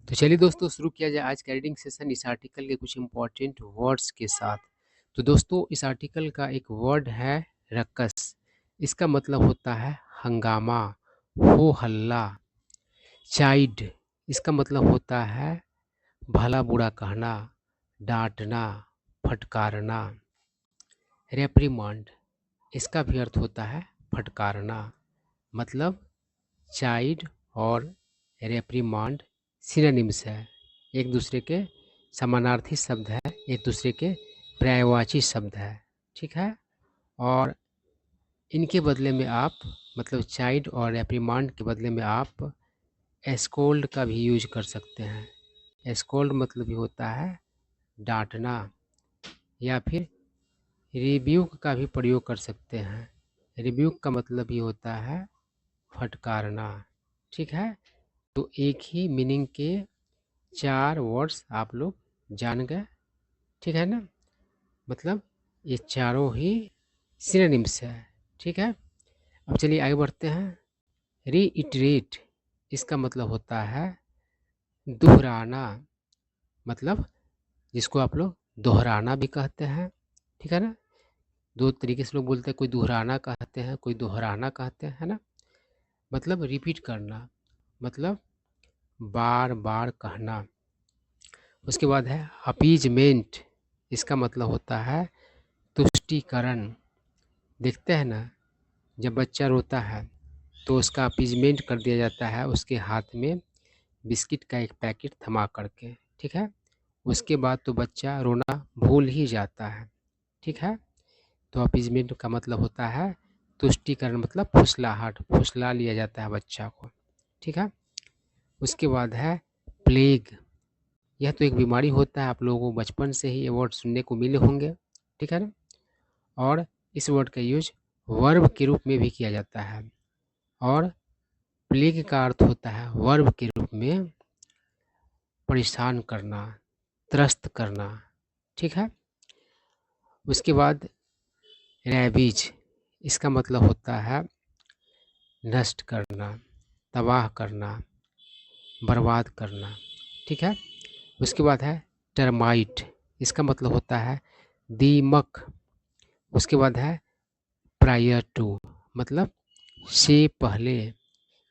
तो चलिए दोस्तों शुरू किया जाए आज का रीडिंग सेशन इस आर्टिकल के कुछ इम्पोर्टेंट वर्ड्स के साथ। तो दोस्तों इस आर्टिकल का एक वर्ड है रक्कस। इसका मतलब होता है हंगामा, हो हल्ला। चाइड इसका मतलब होता है भला बुरा कहना, डांटना, फटकारना। रेप्रिमांड इसका भी अर्थ होता है फटकारना। मतलब चाइड और रेप्रिमांड सिनोनिम्स है, एक दूसरे के समानार्थी शब्द है, एक दूसरे के पर्यायवाची शब्द है। ठीक है। और इनके बदले में आप मतलब चाइड और रेप्रिमांड के बदले में आप एस्कोल्ड का भी यूज कर सकते हैं। एस्कोल्ड मतलब भी होता है डांटना, या फिर रिब्यूक का भी प्रयोग कर सकते हैं। रिब्यूक का मतलब भी होता है फटकारना। ठीक है। तो एक ही मीनिंग के 4 वर्ड्स आप लोग जान गए। ठीक है ना। मतलब ये चारों ही सिनोनिम्स है। ठीक है। अब चलिए आगे बढ़ते हैं। रीइटरेट इसका मतलब होता है दोहराना। मतलब जिसको आप लोग दोहराना भी कहते हैं। ठीक है ना। दो तरीके से लोग बोलते हैं, कोई दोहराना कहते हैं, कोई दोहराना कहते हैं, है ना। मतलब रिपीट करना, मतलब बार बार कहना। उसके बाद है अपीजमेंट। इसका मतलब होता है तुष्टीकरण। देखते हैं ना, जब बच्चा रोता है तो उसका अपीजमेंट कर दिया जाता है उसके हाथ में बिस्किट का एक पैकेट थमा करके। ठीक है। उसके बाद तो बच्चा रोना भूल ही जाता है। ठीक है। तो अपीजमेंट का मतलब होता है तुष्टीकरण, मतलब फुसलाहट, फुसला लिया जाता है बच्चा को। ठीक है। उसके बाद है प्लेग। यह तो एक बीमारी होता है, आप लोगों को बचपन से ही ये वर्ड सुनने को मिले होंगे। ठीक है ना। और इस वर्ड का यूज वर्ब के रूप में भी किया जाता है, और प्लेग का अर्थ होता है वर्ब के रूप में परेशान करना, त्रस्त करना। ठीक है। उसके बाद रैबिज, इसका मतलब होता है नष्ट करना, तबाह करना, बर्बाद करना। ठीक है। उसके बाद है टर्माइट। इसका मतलब होता है दीमक। उसके बाद है प्रायर टू, मतलब से पहले,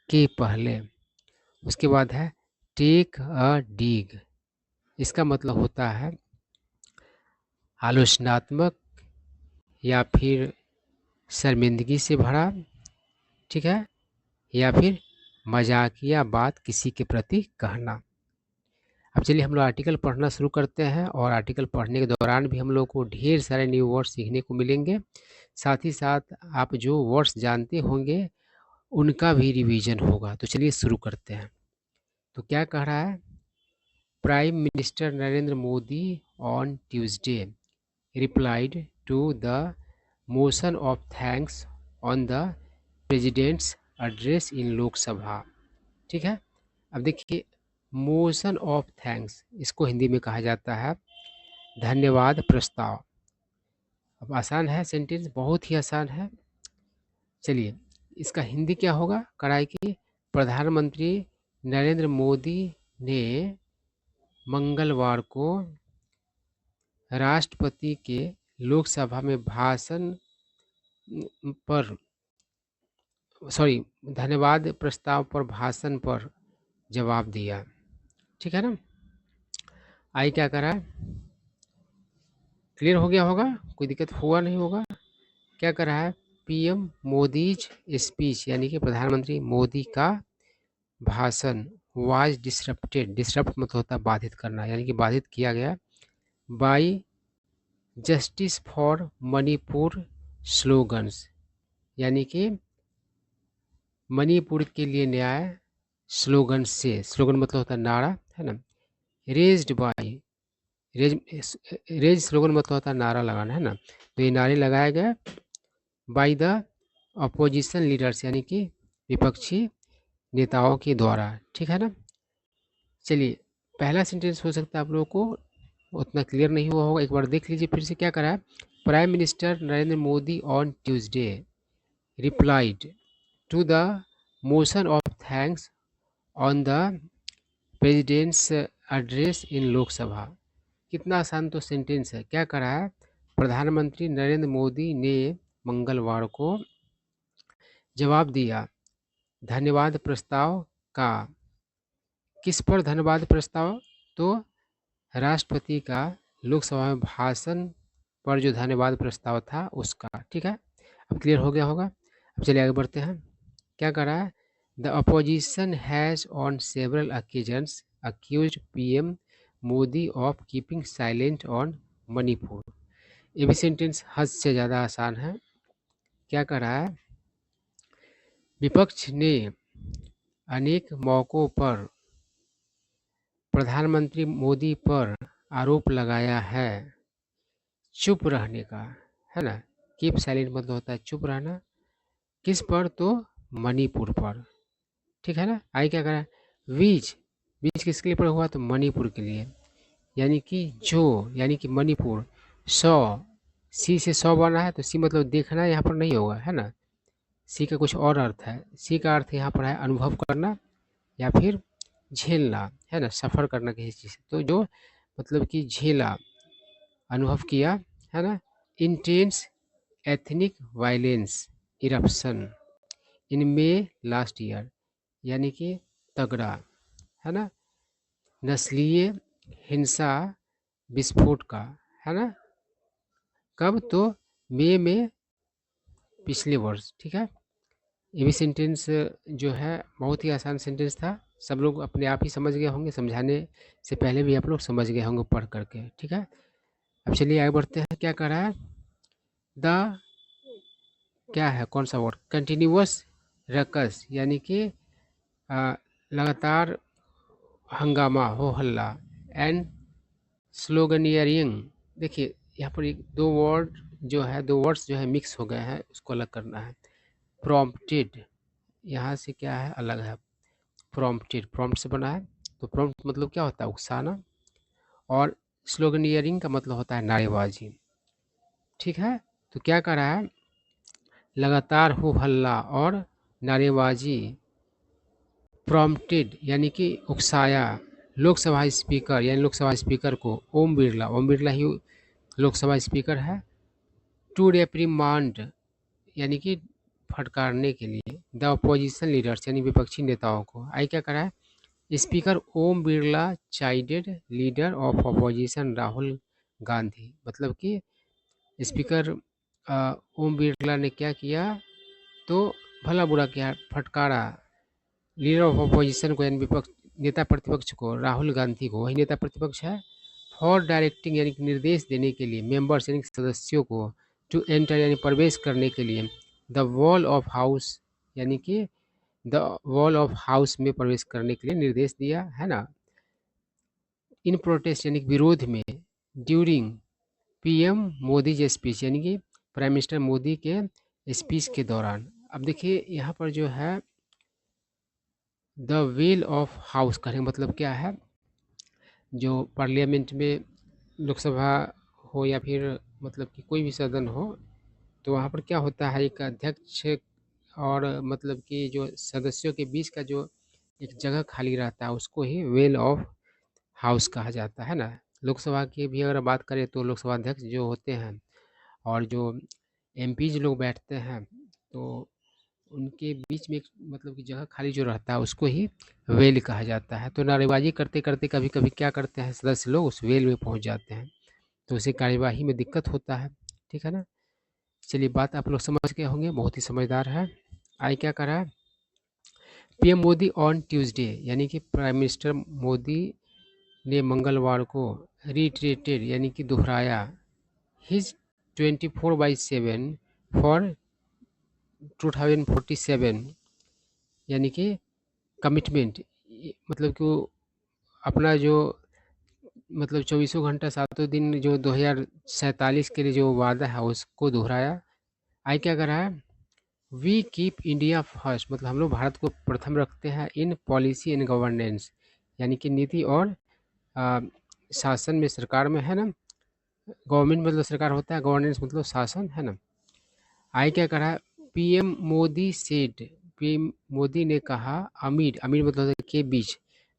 के पहले। उसके बाद है टेक अ डिग। इसका मतलब होता है आलोचनात्मक या फिर शर्मिंदगी से भरा। ठीक है। या फिर मजाकिया बात किसी के प्रति कहना। अब चलिए हम लोग आर्टिकल पढ़ना शुरू करते हैं, और आर्टिकल पढ़ने के दौरान भी हम लोग को ढेर सारे न्यू वर्ड्स सीखने को मिलेंगे। साथ ही साथ आप जो वर्ड्स जानते होंगे उनका भी रिवीजन होगा। तो चलिए शुरू करते हैं। तो क्या कह रहा है, prime minister Narendra Modi on Tuesday replied to the motion of thanks on the president's address in लोक सभा। ठीक है। अब देखिए, मोशन ऑफ थैंक्स इसको हिंदी में कहा जाता है धन्यवाद प्रस्ताव। अब आसान है सेंटेंस, बहुत ही आसान है। चलिए इसका हिंदी क्या होगा, कड़ाई की प्रधानमंत्री नरेंद्र मोदी ने मंगलवार को राष्ट्रपति के लोकसभा में भाषण पर धन्यवाद प्रस्ताव पर भाषण पर जवाब दिया। ठीक है ना। आई क्या करा, क्लियर हो गया होगा, कोई दिक्कत हुआ नहीं होगा। क्या कर रहा है, पीएम मोदीज स्पीच, यानी कि प्रधानमंत्री मोदी का भाषण वाज डिसरप्टेड। डिसरप्ट मतलब होता है बाधित करना, यानी कि बाधित किया गया by justice for Manipur slogans, यानी कि मणिपुर के लिए न्याय स्लोगन से। स्लोगन मतलब होता है नारा, है ना। रेज्ड बाई, रेज स्लोगन मतलब होता है नारा लगाना, है ना। तो ये नारे लगाए गए बाय द अपोजिशन लीडर्स, यानी कि विपक्षी नेताओं के द्वारा। ठीक है ना। चलिए पहला सेंटेंस हो सकता है आप लोगों को उतना क्लियर नहीं हुआ होगा, एक बार देख लीजिए फिर से। क्या करा है, prime minister Narendra Modi on Tuesday replied to the motion of thanks on the president's address in Lok Sabha. कितना आसान तो सेंटेंस है। क्या करा है, प्रधानमंत्री नरेंद्र मोदी ने मंगलवार को जवाब दिया धन्यवाद प्रस्ताव का। किस पर धन्यवाद प्रस्ताव? तो राष्ट्रपति का लोकसभा में भाषण पर जो धन्यवाद प्रस्ताव था उसका। ठीक है, अब क्लियर हो गया होगा। अब चलिए आगे बढ़ते हैं। क्या कर रहा है, the opposition has on several occasions accused PM Modi of keeping silent on Manipur. ये भी सेंटेंस हद से ज़्यादा आसान है। क्या कर रहा है, विपक्ष ने अनेक मौक़ों पर प्रधानमंत्री मोदी पर आरोप लगाया है चुप रहने का, है ना। कीप साइलेंट मतलब होता है चुप रहना। किस पर? तो मणिपुर पर। ठीक है ना। आगे क्या करा, बीच बीच किसके लिए पड़ा हुआ? तो मणिपुर के लिए, यानी कि जो, यानी कि मणिपुर। सौ, सी से 100 बना है, तो सी मतलब देखना यहाँ पर नहीं होगा, है ना। सी का कुछ और अर्थ है। सी का अर्थ यहाँ पर है अनुभव करना या फिर झेलना, है ना, सफ़र करना किसी चीज़ से। तो जो मतलब कि झेला, अनुभव किया, है ना। इंटेंस एथनिक वायलेंस इरप्शन इन मे लास्ट ईयर, यानी कि तगड़ा, है ना, नस्लीय हिंसा विस्फोट का, है ना। कब? तो मई में पिछले वर्ष। ठीक है, ये भी सेंटेंस जो है बहुत ही आसान सेंटेंस था। सब लोग अपने आप ही समझ गए होंगे, समझाने से पहले भी आप लोग समझ गए होंगे पढ़ करके। ठीक है, अब चलिए आगे बढ़ते हैं। क्या कर रहा है, द क्या है, कौन सा वर्ड, कंटिन्यूअस रकस, यानी कि लगातार हंगामा, हो हल्ला, एंड स्लोगनियरिंग। देखिए यहाँ पर एक दो वर्ड जो है, दो वर्ड्स जो है मिक्स हो गए हैं, उसको अलग करना है। प्रॉम्प्टेड, यहाँ से क्या है, अलग है। प्रॉम्प्टेड प्रॉम्प्ट से बना है, तो प्रॉम्प्ट मतलब क्या होता है, उकसाना। और स्लोगनियरिंग का मतलब होता है नारेबाजी। ठीक है, तो क्या कर रहा है, लगातार हो हल्ला और नारेबाजी, प्रॉम्प्टेड यानी कि उकसाया लोकसभा स्पीकर, यानी लोकसभा स्पीकर को ओम बिरला, ओम बिरला ही लोकसभा स्पीकर है, टू रेप्रिमांड यानी कि फटकारने के लिए, द अपोजिशन लीडर्स यानी विपक्षी नेताओं को। आई क्या करा है, speaker Om Birla chided leader of opposition Rahul Gandhi, मतलब कि स्पीकर ओम बिरला ने क्या किया, तो भला बुरा किया, फटकारा लीडर ऑफ अपोजिशन को, यानी विपक्ष, नेता प्रतिपक्ष को, राहुल गांधी को, वही नेता प्रतिपक्ष है, फॉर डायरेक्टिंग यानी कि निर्देश देने के लिए, मेंबर्स यानी सदस्यों को, टू एंटर यानी प्रवेश करने के लिए, द वॉल ऑफ हाउस यानी कि द वॉल ऑफ हाउस में प्रवेश करने के लिए निर्देश दिया, है ना। इन प्रोटेस्ट यानी कि विरोध में, during PM Modi ji speech यानी कि प्राइम मिनिस्टर मोदी के स्पीच के दौरान। अब देखिए यहाँ पर जो है द वेल ऑफ हाउस कहने का मतलब क्या है, जो पार्लियामेंट में, लोकसभा हो या फिर मतलब कि कोई भी सदन हो, तो वहाँ पर क्या होता है, एक अध्यक्ष और मतलब कि जो सदस्यों के बीच का जो एक जगह खाली रहता है, उसको ही वेल ऑफ हाउस कहा जाता है ना। लोकसभा की भी अगर बात करें तो लोकसभा अध्यक्ष जो होते हैं और जो एमपीज लोग बैठते हैं, तो उनके बीच में एक मतलब कि जगह खाली जो रहता है उसको ही वेल कहा जाता है। तो नारेबाजी करते करते कभी कभी क्या करते हैं सदस्य लोग, उस वेल में पहुंच जाते हैं, तो उसे कार्यवाही में दिक्कत होता है। ठीक है ना। चलिए बात आप लोग समझ गए होंगे, बहुत ही समझदार है। आई क्या करा है, पीएम मोदी ऑन ट्यूसडे यानी कि प्राइम मिनिस्टर मोदी ने मंगलवार को रिट्रेटेड यानी कि दोहराया हिज 24/7 फॉर 2047 यानी कि कमिटमेंट, मतलब कि वो अपना जो मतलब 24 घंटा 7 दिन जो 2047 के लिए जो वादा है उसको दोहराया। आई क्या कर रहा है, वी कीप इंडिया फर्स्ट, मतलब हम लोग भारत को प्रथम रखते हैं, इन पॉलिसी एंड गवर्नेंस यानी कि नीति और शासन में, सरकार में, है ना। गवर्नमेंट मतलब सरकार होता है, गवर्नेंस मतलब शासन, है ना। आई क्या कर रहा है, PM Modi said, PM Modi ने कहा, अमीर, अमीर मतलब के बीच,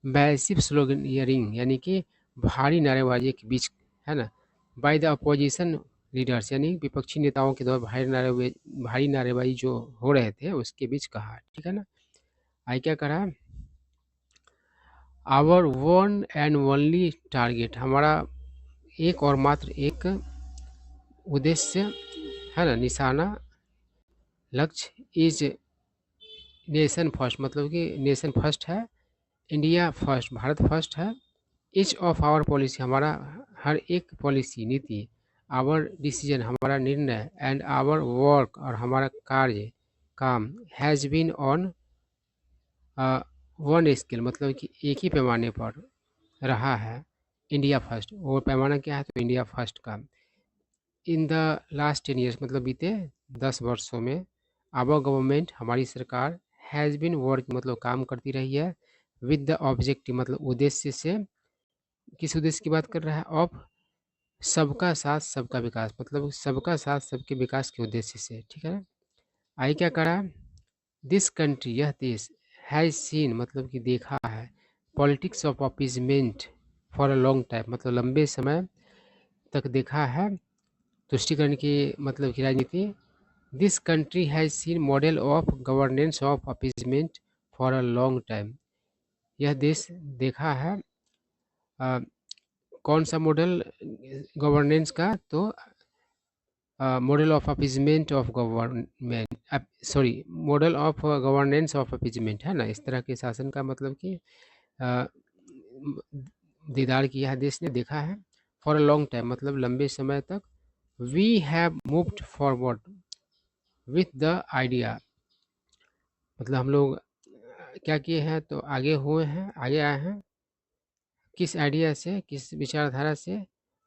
मैसिव स्लोगनियरिंग यानी कि भारी नारेबाजी के बीच, है ना, बाय द अपोजिशन लीडर्स यानी विपक्षी नेताओं के द्वारा भारी नारेबाजी जो हो रहे थे उसके बीच कहा, ठीक है ना। आई क्या करा, hour one and only target, हमारा एक और मात्र एक उद्देश्य, है ना, निशाना, लक्ष्य, इज नेशन फर्स्ट, मतलब कि नेशन फर्स्ट है, इंडिया फर्स्ट, भारत फर्स्ट है। ईच ऑफ आवर पॉलिसी, हमारा हर एक पॉलिसी नीति, आवर डिसीजन, हमारा निर्णय, एंड आवर वर्क, और हमारा कार्य काम, has been on one scale, मतलब कि एक ही पैमाने पर रहा है, इंडिया फर्स्ट। वो पैमाना क्या है, तो इंडिया फर्स्ट का। इन द लास्ट 10 ईयर्स, मतलब बीते 10 वर्षों में, आवर गवर्नमेंट, हमारी सरकार, हैज़ बीन वर्क, मतलब काम करती रही है, विद द ऑब्जेक्टिव, मतलब उद्देश्य से। किस उद्देश्य की बात कर रहा है, ऑफ सबका साथ सबका विकास, मतलब सबका साथ सबके विकास के उद्देश्य से, ठीक है। आई क्या करा, दिस कंट्री, यह देश, हैज़ सीन, मतलब कि देखा है, politics of appeasement for a long time, मतलब लंबे समय तक देखा है तुष्टिकरण की, मतलब की राजनीति। This country has seen model of governance of appeasement for a long time, यह देश देखा है कौन सा मॉडल गवर्नेंस का, तो model of appeasement of government, sorry, model of governance of appeasement, है ना, इस तरह के शासन का, मतलब कि दीदार किया है, देश ने देखा है, फॉर अ लॉन्ग टाइम, मतलब लंबे समय तक। We have moved forward with the idea, मतलब हम लोग क्या किए हैं, तो आगे हुए हैं, आगे आए हैं, किस आइडिया से, किस विचारधारा से,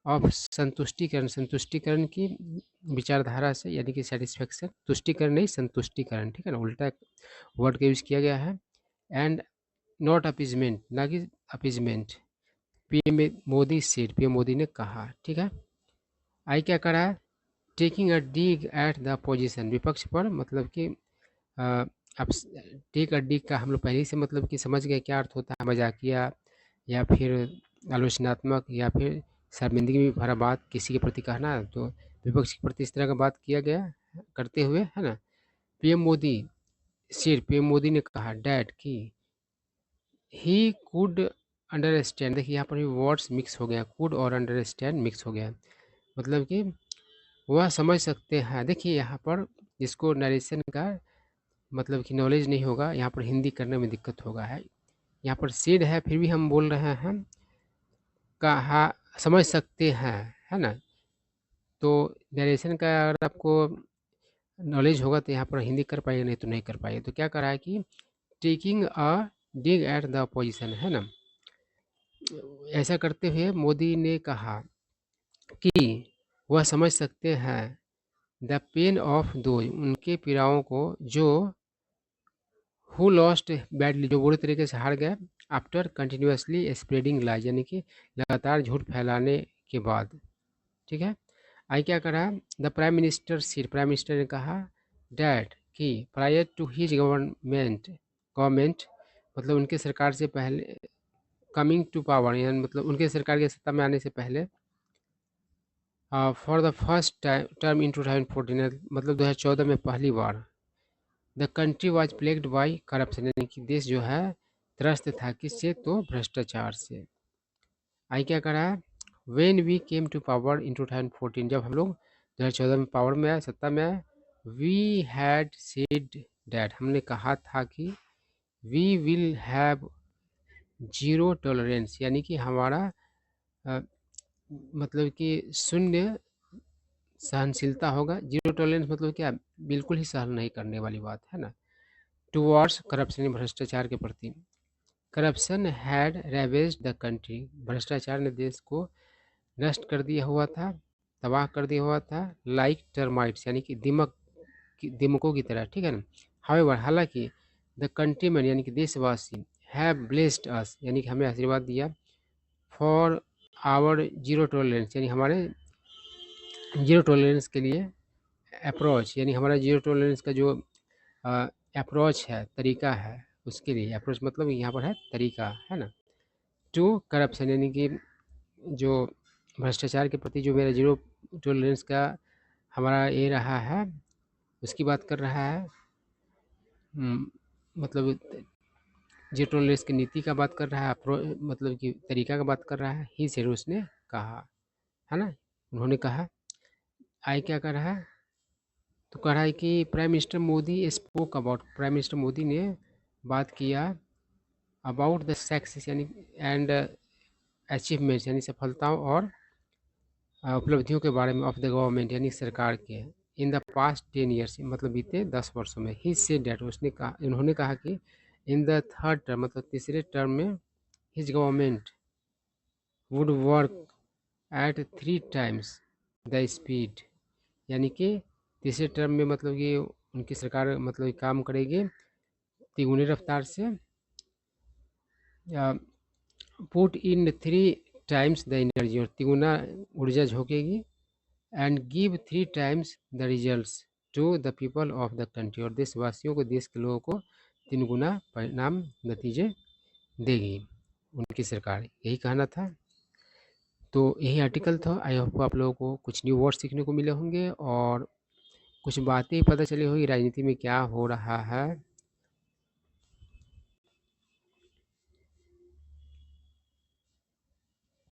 ऑफ संतुष्टिकरण, संतुष्टिकरण की विचारधारा से, यानी कि सेटिस्फेक्शन, तुष्टिकरण नहीं, संतुष्टिकरण, ठीक है ना, उल्टा वर्ड का यूज किया गया है। एंड नॉट अपीजमेंट, ना कि appeasement, PM Modi said, PM Modi ने कहा, ठीक है। आई क्या करा, taking a dig at the opposition, विपक्ष पर, मतलब कि अब टेक अ डिग का हम लोग पहले से मतलब कि समझ गए क्या अर्थ होता है, मजाकिया या फिर आलोचनात्मक या फिर शर्मिंदगी में भरा बात किसी के प्रति कहना, तो विपक्ष के प्रति इस तरह का बात किया गया करते हुए, है ना। पीएम मोदी, सिर पीएम मोदी ने कहा, डैड की ही कुड अंडरस्टैंड, देखिए यहाँ पर भी वर्ड्स मिक्स हो गया, कुड और अंडरस्टैंड मिक्स हो गया, मतलब कि वह समझ सकते हैं। देखिए यहाँ पर जिसको नरेशन का मतलब कि नॉलेज नहीं होगा, यहाँ पर हिंदी करने में दिक्कत होगा, है यहाँ पर सेड है, फिर भी हम बोल रहे हैं कहा, समझ सकते हैं, है ना। तो नरेशन का अगर आपको नॉलेज होगा तो यहाँ पर हिंदी कर पाइए, नहीं तो नहीं कर पाइए। तो क्या करा है कि taking a dig at the opposition, है ना, ऐसा करते हुए मोदी ने कहा कि वह समझ सकते हैं द पेन ऑफ दोज, उनके पीड़ाओं को, जो हु लॉस्ट बैडली, जो बुरी तरीके से हार गए, आफ्टर कंटिन्यूसली स्प्रेडिंग लाइज, यानी कि लगातार झूठ फैलाने के बाद, ठीक है। आई क्या करा, the prime minister seat, prime minister ने कहा, डैट कि प्रायर टू हिज गवर्नमेंट, मतलब उनके सरकार से पहले, कमिंग टू पावर, यानी मतलब उनके सरकार के सत्ता में आने से पहले, for the first term in 2014, मतलब 2014 में पहली बार, the country was plagued by corruption, यानी कि देश जो है त्रस्त था किससे, तो भ्रष्टाचार से। आई क्या करा, when we came to power in 2014, जब हम लोग 2014 में पावर में आए, सत्ता में आए, वी हैड सेड डैट, हमने कहा था कि we will have zero tolerance, यानी कि हमारा मतलब कि शून्य सहनशीलता होगा। जीरो टॉलरेंस मतलब क्या, बिल्कुल ही सहन नहीं करने वाली बात, है ना, टुवर्ड्स करप्शन, भ्रष्टाचार के प्रति। करप्शन हैड रेवेज्ड द कंट्री, भ्रष्टाचार ने देश को नष्ट कर दिया हुआ था, तबाह कर दिया हुआ था, लाइक टर्माइट्स, यानी कि दिमकों की तरह, ठीक है ना। हाउएवर, हालांकि, द कंट्रीमैन, यानी कि देशवासी, हैव ब्लेस्ड अस, यानी कि हमें आशीर्वाद दिया, फॉर आवर जीरो टॉलरेंस, यानी हमारे जीरो टॉलरेंस के लिए अप्रोच, यानी हमारा जीरो टॉलरेंस का जो अप्रोच है, तरीका है, उसके लिए, अप्रोच मतलब यहाँ पर है तरीका, है ना। टू करप्शन, यानी कि जो भ्रष्टाचार के प्रति जो मेरा ज़ीरो टॉलरेंस का हमारा ये रहा है, उसकी बात कर रहा है। मतलब ज़ीरो टॉलरेंस की नीति का बात कर रहा है, मतलब कि तरीका का बात कर रहा है। ही सेड, उसने कहा, है ना? उन्होंने कहा। आई क्या कर रहा है? तो कह रहा है कि prime minister Modi spoke about, prime minister Modi ने बात किया अबाउट द सक्सेस यानी एंड अचीवमेंट्स, यानी सफलताओं और उपलब्धियों के बारे में ऑफ द गवर्नमेंट, यानी सरकार के इन द पास्ट 10 ईयर्स, मतलब बीते 10 वर्षों में। ही सेड डैट, उसने कहा, उन्होंने कहा कि इन द थर्ड टर्म, मतलब तीसरे टर्म में, his government would work at 3 times the speed, यानी कि तीसरे टर्म में मतलब कि उनकी सरकार मतलब कि काम करेगी तिगुनी रफ्तार से, put in 3 times the energy, और तिगुना ऊर्जा झोंकेगी, and give 3 times the results to the people of the country, और देशवासियों को, देश के लोगों को 3 गुना परिणाम नतीजे देगी उनकी सरकार, यही कहना था। तो यही आर्टिकल था। आई होप आप लोगों को कुछ न्यू वर्ड सीखने को मिले होंगे और कुछ बातें पता चली होगी राजनीति में क्या हो रहा है।